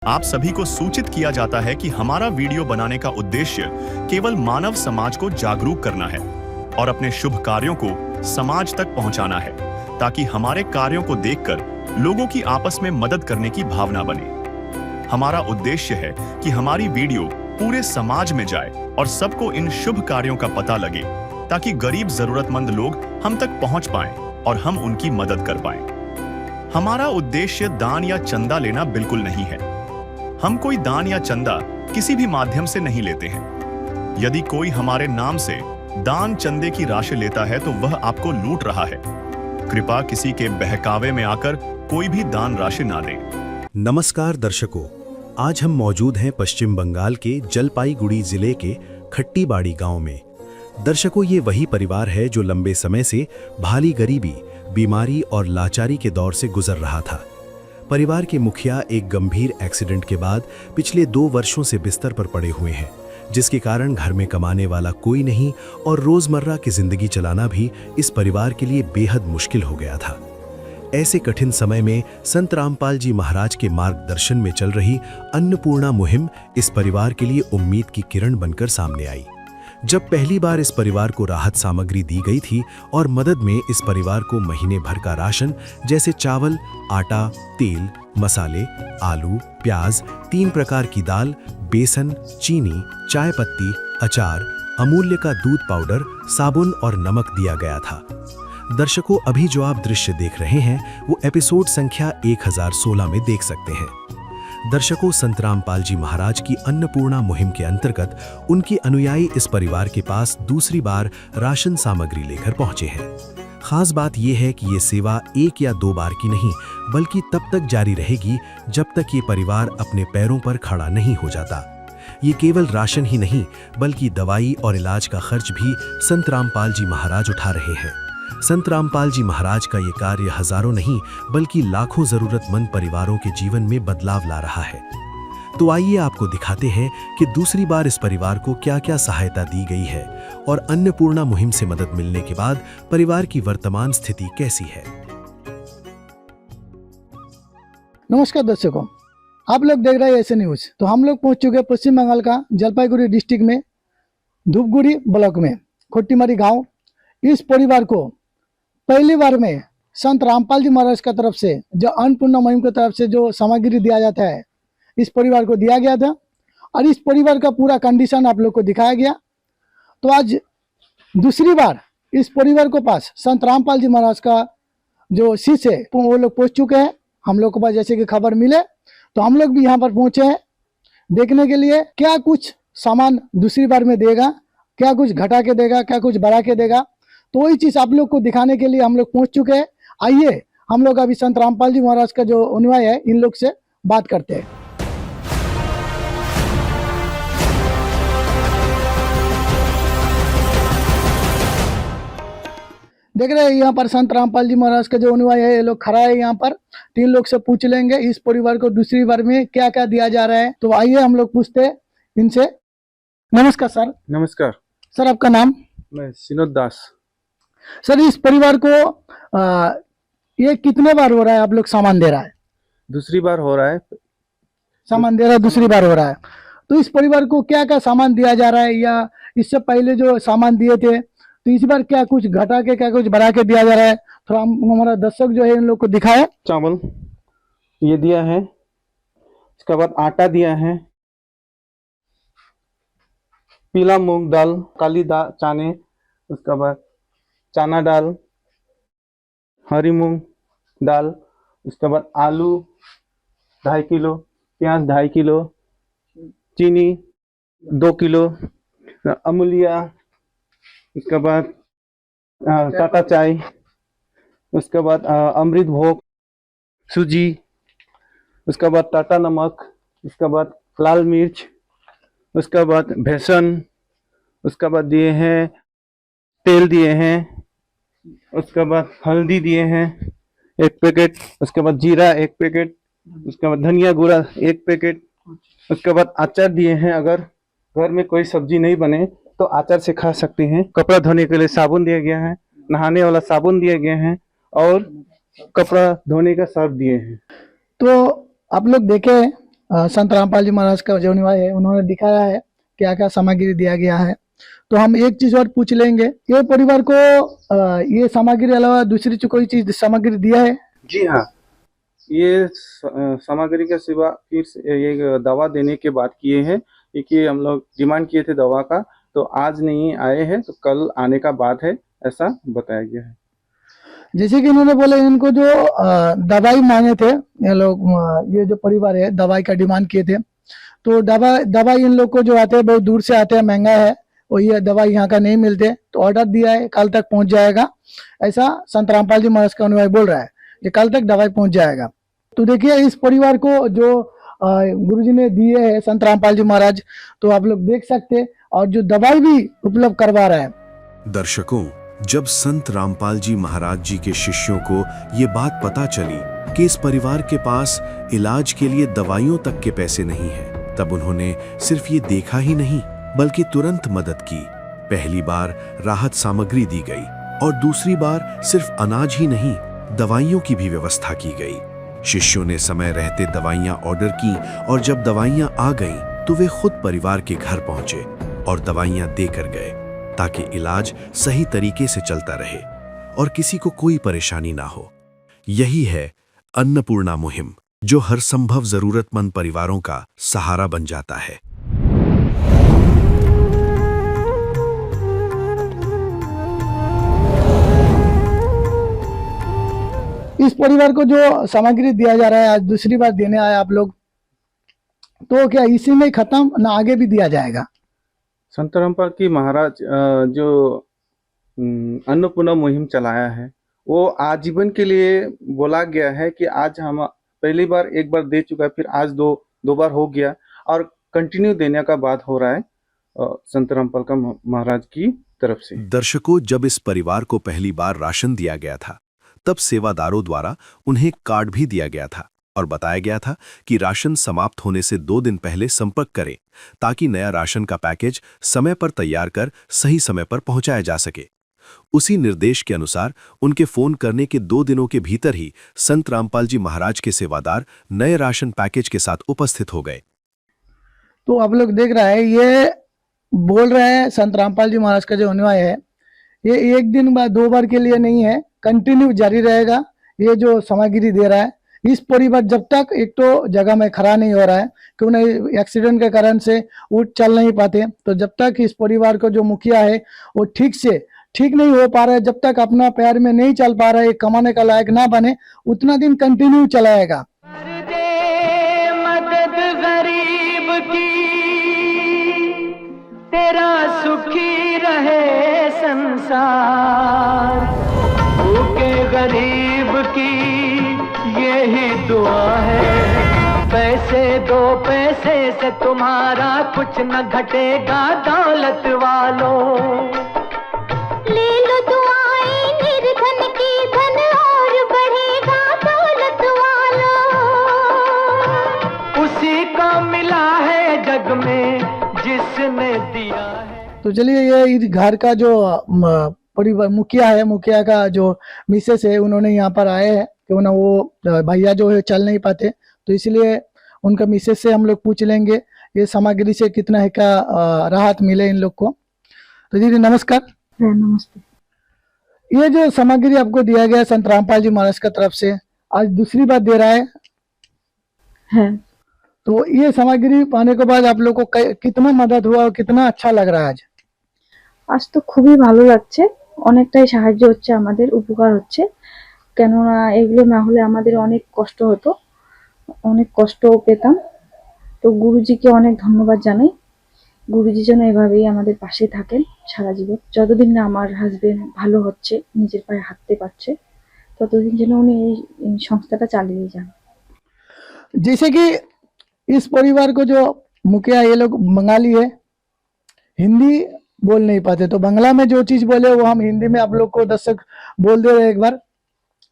आप सभी को सूचित किया जाता है कि हमारा वीडियो बनाने का उद्देश्य केवल मानव समाज को जागरूक करना है और अपने शुभ कार्यों को समाज तक पहुंचाना है, ताकि हमारे कार्यों को देखकर लोगों की आपस में मदद करने की भावना बने। हमारा उद्देश्य है कि हमारी वीडियो पूरे समाज में जाए और सबको इन शुभ कार्यों का पता लगे, ताकि गरीब जरूरतमंद लोग हम तक पहुंच पाएं और हम उनकी मदद कर पाएं। हमारा उद्देश्य दान या चंदा लेना बिल्कुल नहीं है। हम कोई दान या चंदा किसी भी माध्यम से नहीं लेते हैं। यदि कोई हमारे नाम से दान चंदे की राशि लेता है तो वह आपको लूट रहा है। कृपया किसी के बहकावे में आकर कोई भी दान राशि ना दें। नमस्कार दर्शकों, आज हम मौजूद हैं पश्चिम बंगाल के जलपाईगुड़ी जिले के खट्टीबाड़ी गांव में। दर्शकों, ये वही परिवार है जो लंबे समय से भारी गरीबी, बीमारी और लाचारी के दौर से गुजर रहा था। परिवार के मुखिया एक गंभीर एक्सीडेंट के बाद पिछले 2 वर्षों से बिस्तर पर पड़े हुए हैं, जिसके कारण घर में कमाने वाला कोई नहीं और रोजमर्रा की जिंदगी चलाना भी इस परिवार के लिए बेहद मुश्किल हो गया था। ऐसे कठिन समय में संत रामपाल जी महाराज के मार्गदर्शन में चल रही अन्नपूर्णा मुहिम इस परिवार के लिए उम्मीद की किरण बनकर सामने आई। जब पहली बार इस परिवार को राहत सामग्री दी गई थी और मदद में इस परिवार को महीने भर का राशन जैसे चावल, आटा, तेल, मसाले, आलू, प्याज, 3 प्रकार की दाल, बेसन, चीनी, चाय पत्ती, अचार, अमूल्य का दूध पाउडर, साबुन और नमक दिया गया था। दर्शकों, अभी जो आप दृश्य देख रहे हैं वो एपिसोड संख्या 1016 में देख सकते हैं। दर्शकों, संत रामपाल जी महाराज की अन्नपूर्णा मुहिम के अंतर्गत उनकी अनुयायी इस परिवार के पास दूसरी बार राशन सामग्री लेकर पहुंचे हैं। खास बात यह है कि ये सेवा 1 या 2 बार की नहीं, बल्कि तब तक जारी रहेगी जब तक ये परिवार अपने पैरों पर खड़ा नहीं हो जाता। ये केवल राशन ही नहीं, बल्कि दवाई और इलाज का खर्च भी संत रामपाल जी महाराज उठा रहे हैं। संत रामपाल जी महाराज का ये कार्य हजारों नहीं, बल्कि लाखों जरूरतमंद परिवारों के जीवन में बदलाव ला रहा है। तो आइए आपको दिखाते हैं कि दूसरी बार इस परिवार को क्या-क्या सहायता दी गई है और अन्नपूर्णा मुहिम से मदद मिलने के बाद परिवार की वर्तमान स्थिति कैसी है। नमस्कार दर्शकों, आप लोग देख रहे हैं ऐसे न्यूज। तो हम लोग पहुंच चुके हैं पश्चिम बंगाल का जलपाईगुड़ी डिस्ट्रिक्ट में धूपगुड़ी ब्लॉक में खट्टीमारी गांव। इस परिवार को पहली बार में संत रामपाल जी महाराज की तरफ से जो अन्नपूर्णा मुहिम की तरफ से जो सामग्री दिया जाता है, इस परिवार को दिया गया था और इस परिवार का पूरा कंडीशन आप लोग को दिखाया गया। तो आज दूसरी बार इस परिवार को पास संत रामपाल जी महाराज का जो शिष्य है वो लोग पहुंच चुके हैं। हम लोग को पास जैसे कि खबर मिले तो हम लोग भी यहाँ पर पहुंचे हैं देखने के लिए क्या कुछ सामान दूसरी बार में देगा, क्या कुछ घटा के देगा, क्या कुछ बढ़ा के देगा। तो वही चीज आप लोग को दिखाने के लिए हम लोग पहुंच चुके हैं। आइए हम लोग अभी संत रामपाल जी महाराज का जो अनुयायी है इन लोग से बात करते हैं। देख रहे हैं यहाँ पर संत रामपाल जी महाराज का जो अनुयायी है ये लोग खड़ा है यहाँ पर। 3 लोग से पूछ लेंगे इस परिवार को दूसरी बार में क्या क्या दिया जा रहा है। तो आइए हम लोग पूछते हैं इनसे। नमस्कार सर। नमस्कार सर, आपका नाम? मैं सिनोद दास। सर, इस परिवार को ये कितने बार हो रहा है आप लोग सामान दे रहा है? दूसरी बार हो रहा है। सामान दे रहा है, दूसरी बार हो रहा है। तो इस परिवार को क्या क्या सामान दिया जा रहा है, या इससे पहले जो सामान दिए थे तो इस बार क्या कुछ घटा के क्या कुछ बढ़ा के दिया जा रहा है? थोड़ा हमारा दर्शक जो है इन लोग को दिखाए। चावल ये दिया है, इसके बाद आटा दिया है, पीला मूंग दाल, काली दाल चने, उसके बाद चना दाल, हरी मूंग दाल, उसके बाद आलू 2.5 किलो, प्याज 2.5 किलो, चीनी 2 किलो, अमूलिया, उसके बाद टाटा चाय, उसके बाद अमृत भोग, सूजी, उसके बाद टाटा नमक, उसके बाद लाल मिर्च, उसके बाद बेसन, उसके बाद दिए हैं तेल दिए हैं, उसके बाद हल्दी दिए हैं 1 पैकेट, उसके बाद जीरा 1 पैकेट, उसके बाद धनिया गुड़ा 1 पैकेट, उसके बाद अचार दिए हैं। अगर घर में कोई सब्जी नहीं बने तो अचार से खा सकते हैं। कपड़ा धोने के लिए साबुन दिया गया है, नहाने वाला साबुन दिए गए हैं और कपड़ा धोने का सर्फ दिए हैं। तो आप लोग देखें संत रामपाल जी महाराज का जो निवास है उन्होंने दिखाया है क्या क्या सामग्री दिया गया है। तो हम एक चीज और पूछ लेंगे, ये परिवार को ये सामग्री अलावा दूसरी कोई चीज सामग्री दिया है? जी हाँ, ये सामग्री के सिवा फिर से ये दवा देने के बाद किए हैं, क्योंकि हम लोग डिमांड किए थे दवा का, तो आज नहीं आए हैं तो कल आने का बात है, ऐसा बताया गया है। जैसे कि इन्होंने बोले इनको जो दवाई मांगे थे, ये लोग ये जो परिवार है दवाई का डिमांड किए थे, तो दवाई इन लोग को जो आते हैं बहुत दूर से आते हैं, महंगा है, और ये दवाई यहाँ का नहीं मिलते, तो ऑर्डर दिया है कल तक पहुंच जाएगा, ऐसा संत रामपाल जी महाराज का अनुयायी बोल रहा है कि कल तक दवाई पहुंच जाएगा। तो देखिए इस परिवार को जो गुरुजी ने दिए है संत रामपाल जी महाराज, तो आप लोग देख सकते हैं, और जो दवाई भी उपलब्ध करवा रहा है। दर्शकों, जब संत रामपाल जी महाराज जी के शिष्यों को ये बात पता चली कि इस परिवार के पास इलाज के लिए दवाइयों तक के पैसे नहीं हैं, तब उन्होंने सिर्फ ये देखा ही नहीं बल्कि तुरंत मदद की। पहली बार राहत सामग्री दी गई और दूसरी बार सिर्फ अनाज ही नहीं, दवाइयों की भी व्यवस्था की गई। शिष्यों ने समय रहते दवाइयां ऑर्डर की और जब दवाइयां आ गईं, तो वे खुद परिवार के घर पहुंचे और दवाइयां देकर गए, ताकि इलाज सही तरीके से चलता रहे और किसी को कोई परेशानी ना हो। यही है अन्नपूर्णा मुहिम, जो हर संभव जरूरतमंद परिवारों का सहारा बन जाता है। इस परिवार को जो सामग्री दिया जा रहा है, आज दूसरी बार देने आए आप लोग, तो क्या इसी में खत्म ना आगे भी दिया जाएगा? संत रामपाल की महाराज जो अन्नपूर्णा मुहिम चलाया है, वो आजीवन के लिए बोला गया है कि आज हम पहली बार एक बार दे चुका है, फिर आज दो बार हो गया और कंटिन्यू देने का बात हो रहा है संत रामपाल का महाराज की तरफ से। दर्शकों, जब इस परिवार को पहली बार राशन दिया गया था, तब सेवादारों द्वारा उन्हें एक कार्ड भी दिया गया था और बताया गया था कि राशन समाप्त होने से 2 दिन पहले संपर्क करें, ताकि नया राशन का पैकेज समय पर तैयार कर सही समय पर पहुंचाया जा सके। उसी निर्देश के अनुसार उनके फोन करने के 2 दिनों के भीतर ही संत रामपाल जी महाराज के सेवादार नए राशन पैकेज के साथ उपस्थित हो गए। तो आप लोग देख रहे हैं, ये बोल रहे हैं संत रामपाल जी महाराज का जो अनुयायी है, ये एक दिन बाद 2 बार के लिए नहीं है, कंटिन्यू जारी रहेगा ये जो सामग्री दे रहा है। इस परिवार जब तक एक तो जगह में खड़ा नहीं हो रहा है, क्यों नहीं, एक्सीडेंट के कारण से वो चल नहीं पाते, तो जब तक इस परिवार को जो मुखिया है वो ठीक नहीं हो पा रहा है, जब तक अपना पैर में नहीं चल पा रहा है, कमाने का लायक ना बने, उतना दिन कंटिन्यू चलाएगा। मदद गरीब की, तेरा सुखी रहे संसार, भूखे गरीब की यही दुआ है। पैसे दो, पैसे से तुम्हारा कुछ न घटेगा दौलत वालों, ले लो दुआएं निर्धन की, धन और बढ़ेगा दौलत वालों। उसी को मिला है जग में जिसने दिया है। तो चलिए, ये इस घर का जो परिवार मुखिया है, मुखिया का जो मिसेस है, उन्होंने यहाँ पर आए हैं, क्यों ना वो भैया जो है चल नहीं पाते, तो इसलिए उनका मिसेस से हम लोग पूछ लेंगे ये सामग्री से कितना है का राहत मिले इन लोग को। तो दीदी नमस्कार। नमस्ते। ये जो सामग्री आपको दिया गया संत रामपाल जी महाराज का तरफ से, आज दूसरी बार दे रहा है। तो ये सामग्री पाने के बाद आप लोग को कितना मदद हुआ और कितना अच्छा लग रहा है आज? আজ তো খুবই ভালো লাগছে, অনেকটাই সাহায্য হচ্ছে, আমাদের উপকার হচ্ছে, কেননা এগুলো না হলে আমাদের অনেক কষ্ট হতো, অনেক কষ্টও পেতাম। তো গুরুজিকে অনেক ধন্যবাদ জানাই, গুরুজি যেন এভাবেই আমাদের পাশে থাকেন সারা জীবন, যতদিন না আমার হাজবেন্ড ভালো হচ্ছে, নিজের পায়ে হাঁটতে পারছে, ততদিন যেন উনি এই সংস্থাটা চালিয়ে যান। जैसे कि इस परिवार को जो मुखिया, ये लोग बंगाली है, हिंदी बोल नहीं पाते, तो बांग्ला में जो चीज बोले वो हम हिंदी में आप लोग को दर्शक बोल दे रहे एक बार।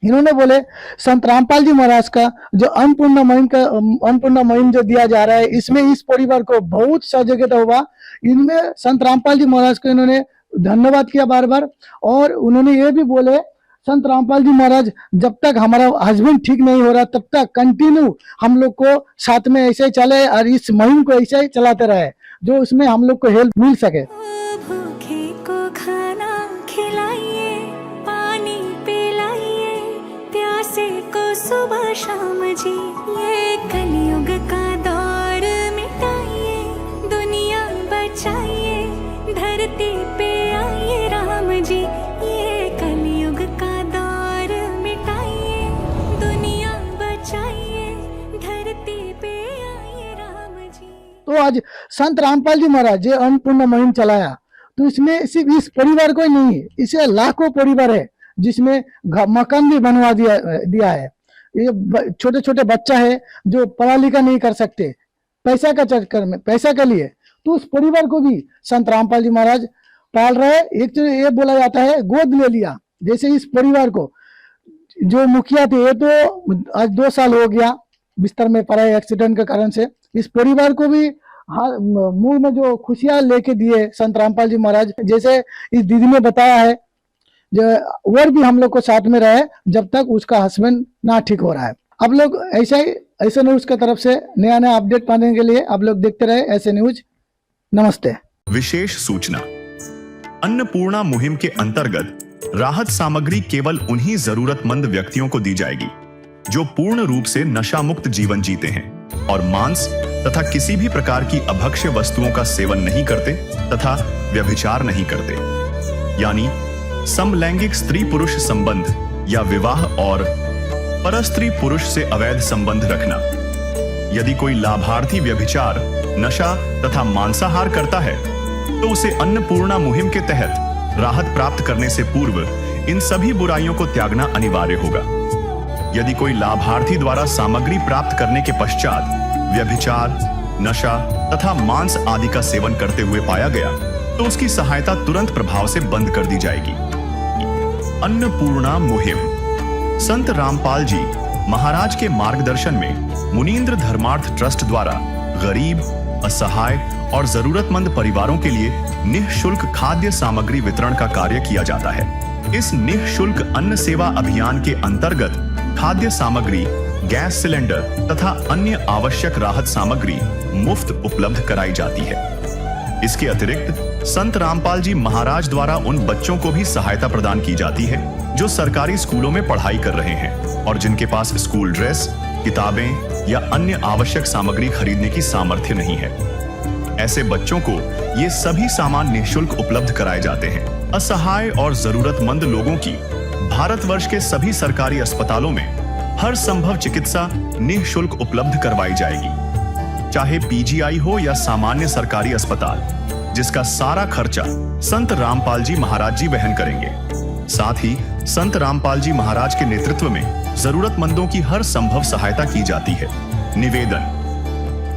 इन्होंने बोले संत रामपाल जी महाराज का जो अन्नपूर्णा मुहिम जो दिया जा रहा है, इसमें इस परिवार को बहुत सहयोगिता हुआ। इनमें संत रामपाल जी महाराज को इन्होंने धन्यवाद किया बार बार, और उन्होंने ये भी बोले संत रामपाल जी महाराज जब तक हमारा हस्बैंड ठीक नहीं हो रहा तब तक कंटिन्यू हम लोग को साथ में ऐसे ही चले और इस मुहिम को ऐसे ही चलाते रहे, जो उसमें हम लोग को हेल्प मिल सके। भूखे को खाना खिलाइए, पानी पिलाइए, प्यासे को सुबह शाम जी, ये कलयुग का दौर मिटाइए, दुनिया बचाइए, धरती पे आइए राम जी, ये कलयुग का दौर मिटाइए, दुनिया बचाइए, धरती पे आइए राम जी। तो आज संत रामपाल जी महाराज ये अन्नपूर्णा मुहिम चलाया, तो इसमें सिर्फ इस परिवार को ही नहीं, इसे लाखों परिवार है जिसमें मकान भी बनवा दिया है। ये छोटे छोटे बच्चा है जो पढ़ा लिखा नहीं कर सकते पैसा का चक्कर में, पैसा के लिए, तो उस परिवार को भी संत रामपाल जी महाराज पाल रहे। एक तो ये बोला जाता है गोद ले लिया, जैसे इस परिवार को जो मुखिया थे, ये तो आज 2 साल हो गया बिस्तर में पड़ा है एक्सीडेंट के कारण से, इस परिवार को भी मुंह में जो खुशियां लेके दिए संत रामपाल जी महाराज, जैसे इस दीदी ने बताया है, जो और भी हम लोग को साथ में रहे जब तक उसका हस्बैंड ना ठीक हो रहा है। आप लोग ऐसे न्यूज की तरफ से नया नया अपडेट पाने के लिए आप लोग देखते रहे ऐसे न्यूज। नमस्ते। विशेष सूचना, अन्नपूर्णा मुहिम के अंतर्गत राहत सामग्री केवल उन्हीं जरूरतमंद व्यक्तियों को दी जाएगी जो पूर्ण रूप से नशा मुक्त जीवन जीते हैं और मांस तथा किसी भी प्रकार की अभक्ष्य वस्तुओं का सेवन नहीं करते तथा व्यभिचार नहीं करते, यानी समलैंगिक स्त्री पुरुष संबंध या विवाह और परस्त्री पुरुष से अवैध संबंध रखना। यदि कोई लाभार्थी व्यभिचार, नशा तथा मांसाहार करता है तो उसे अन्नपूर्णा मुहिम के तहत राहत प्राप्त करने से पूर्व इन सभी बुराइयों को त्यागना अनिवार्य होगा। यदि कोई लाभार्थी द्वारा सामग्री प्राप्त करने के पश्चात व्यभिचार, नशा तथा मांस आदि का सेवन करते हुए पाया गया तो उसकी सहायता तुरंत प्रभाव से बंद कर दी जाएगी। अन्नपूर्णा मुहिम संत रामपाल जी महाराज के मार्गदर्शन में मुनींद्र धर्मार्थ ट्रस्ट द्वारा गरीब, असहाय और जरूरतमंद परिवारों के लिए निःशुल्क खाद्य सामग्री वितरण का कार्य किया जाता है। इस निःशुल्क अन्न सेवा अभियान के अंतर्गत खाद्य सामग्री, गैस सिलेंडर तथा अन्य आवश्यक राहत सामग्री मुफ्त उपलब्ध कराई जाती है। इसके अतिरिक्त संत रामपाल जी महाराज द्वारा उन बच्चों को भी सहायता प्रदान की जाती है जो सरकारी स्कूलों में पढ़ाई कर रहे हैं और जिनके पास स्कूल ड्रेस, किताबें या अन्य आवश्यक सामग्री खरीदने की सामर्थ्य नहीं है। ऐसे बच्चों को ये सभी सामान निःशुल्क उपलब्ध कराए जाते हैं। असहाय और जरूरतमंद लोगों की भारतवर्ष के सभी सरकारी अस्पतालों में हर संभव चिकित्सा निःशुल्क उपलब्ध करवाई जाएगी, चाहे पीजीआई हो या सामान्य सरकारी अस्पताल, जिसका सारा खर्चा संत रामपाल जी महाराज जी वहन करेंगे। साथ ही संत रामपाल जी महाराज के नेतृत्व में जरूरतमंदों की हर संभव सहायता की जाती है। निवेदन,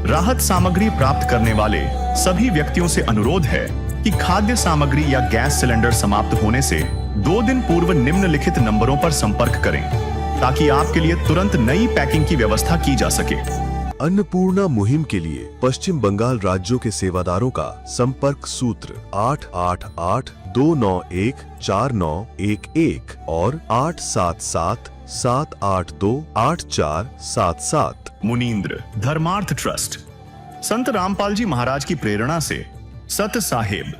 राहत सामग्री प्राप्त करने वाले सभी व्यक्तियों से अनुरोध है कि खाद्य सामग्री या गैस सिलेंडर समाप्त होने से 2 दिन पूर्व निम्नलिखित नंबरों पर संपर्क करें ताकि आपके लिए तुरंत नई पैकिंग की व्यवस्था की जा सके। अन्नपूर्णा मुहिम के लिए पश्चिम बंगाल राज्यों के सेवादारों का संपर्क सूत्र 888-291-4911 और 877-782-8477। मुनींद्र धर्मार्थ ट्रस्ट संत रामपाल जी महाराज की प्रेरणा से सत साहेब